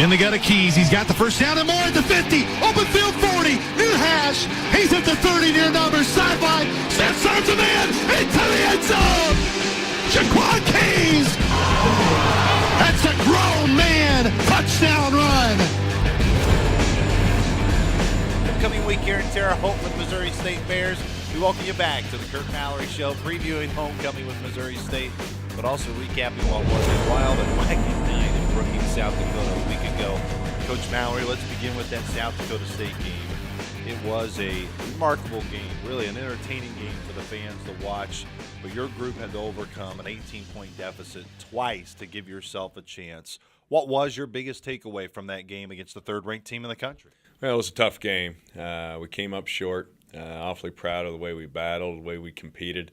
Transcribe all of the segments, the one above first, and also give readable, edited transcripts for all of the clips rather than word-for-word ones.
In the gut of Keys. He's got the first down and more at the 50. Open field 40. New hash. He's at the 30 near numbers. Sideline. Steps on the man into the end zone. Jaquan Keys. That's a grown man. Touchdown run. Upcoming week here in Terre Haute with Missouri State Bears. We welcome you back to the Curt Mallory Show, previewing homecoming with Missouri State, but also recapping what was a wild and wacky night in Brookings, South Dakota a week ago. Coach Mallory, let's begin with that South Dakota State game. It was a remarkable game, really an entertaining game for the fans to watch, but your group had to overcome an 18-point deficit twice to give yourself a chance. What was your biggest takeaway from that game against the third-ranked team in the country? Well, it was a tough game. We came up short. Awfully proud of the way we battled, the way we competed.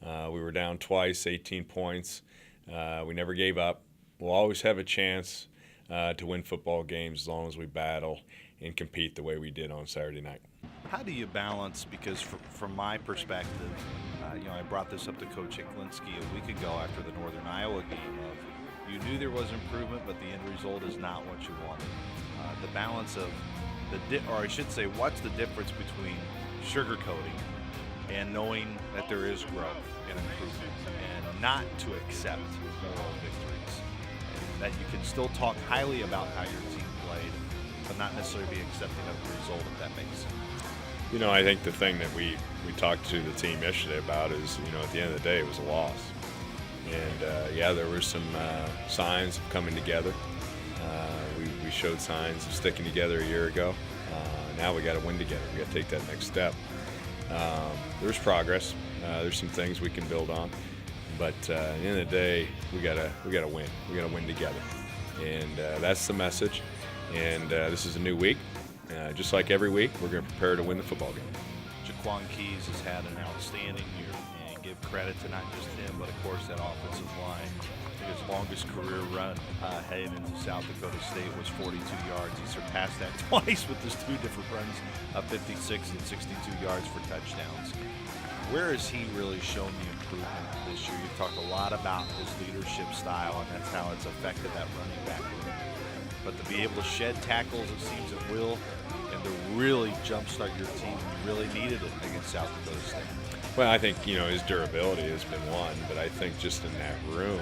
We were down twice, 18 points. We never gave up. We'll always have a chance to win football games as long as we battle and compete the way we did on Saturday night. How do you balance, because from my perspective, I brought this up to Coach Hicklinski a week ago after the Northern Iowa game of you knew there was improvement, but the end result is not what you wanted. The balance of what's the difference between sugarcoating and knowing that there is growth and improvement and not to accept moral victories, and that you can still talk highly about how your team played but not necessarily be accepting of the result, if that makes sense? I think the thing that we talked to the team yesterday about is, at the end of the day, it was a loss. And, there were some signs of coming together. We showed signs of sticking together a year ago. Now we got to win together. We got to take that next step. There's progress. There's some things we can build on, but at the end of the day, we gotta win. We gotta win together, and that's the message. And this is a new week. Just like every week, we're going to prepare to win the football game. Jaquan Keys has had an outstanding year, and give credit to not just him, but of course that offensive line. His longest career run heading into South Dakota State was 42 yards. He surpassed that twice with his two different runs of 56 and 62 yards for touchdowns. Where has he really shown the improvement this year? You've talked a lot about his leadership style, and that's how it's affected that running back room. But to be able to shed tackles, it seems at will, and to really jumpstart your team, you really needed it against South Dakota State. Well, I think, his durability has been one, but I think just in that room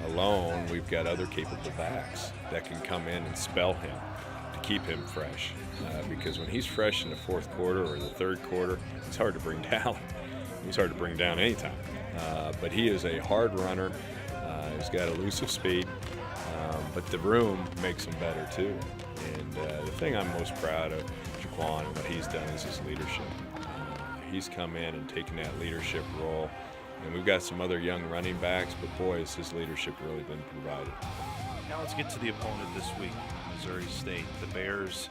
alone, we've got other capable backs that can come in and spell him to keep him fresh. Because when he's fresh in the fourth quarter or the third quarter, it's hard to bring down. He's hard to bring down anytime. But he is a hard runner. He's got elusive speed, but the room makes him better too. And the thing I'm most proud of Jaquan and what he's done is his leadership. He's come in and taken that leadership role. And we've got some other young running backs, but boy, has his leadership really been provided. Now let's get to the opponent this week, Missouri State. The Bears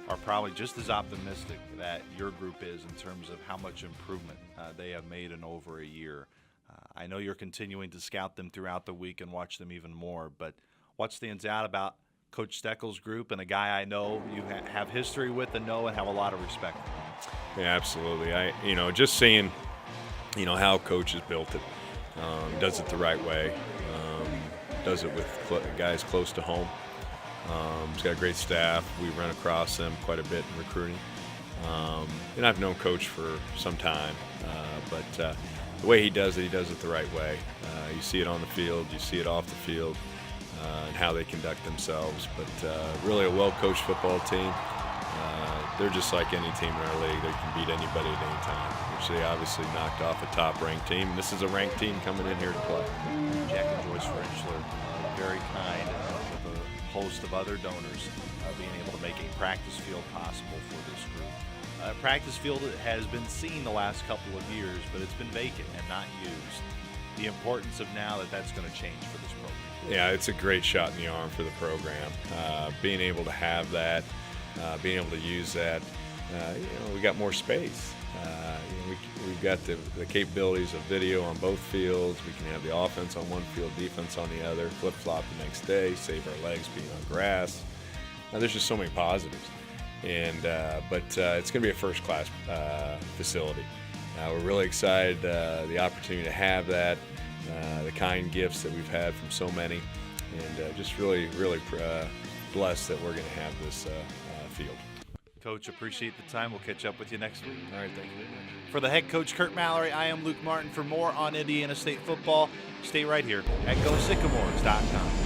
are probably just as optimistic that your group is in terms of how much improvement they have made in over a year. I know you're continuing to scout them throughout the week and watch them even more, but what stands out about Coach Steckel's group and a guy I know you have history with and know and have a lot of respect for? Yeah, absolutely. Just seeing how Coach has built it, does it the right way, does it with guys close to home. He's got a great staff. We run across them quite a bit in recruiting. And I've known Coach for some time, but the way he does it the right way. You see it on the field, you see it off the field, and how they conduct themselves. But really a well-coached football team. They're just like any team in our league. They can beat anybody at any time, which they obviously knocked off a top-ranked team. And this is a ranked team coming in here to play. Jack and Joyce Frenchler, very kind with a host of other donors, being able to make a practice field possible for this group. Practice field has been seen the last couple of years, but it's been vacant and not used. The importance of now that's going to change for this program. Yeah, it's a great shot in the arm for the program. Being able to have that, being able to use that, we got more space. We've got the capabilities of video on both fields. We can have the offense on one field, defense on the other, flip-flop the next day, save our legs being on grass. There's just so many positives. But it's going to be a first-class facility. We're really excited the opportunity to have that, the kind gifts that we've had from so many, and just really blessed that we're going to have this field. Coach, appreciate the time. We'll catch up with you next week. All right, thank you very much. For the head coach, Curt Mallory, I am Luke Martin. For more on Indiana State football, stay right here at GoSycamores.com.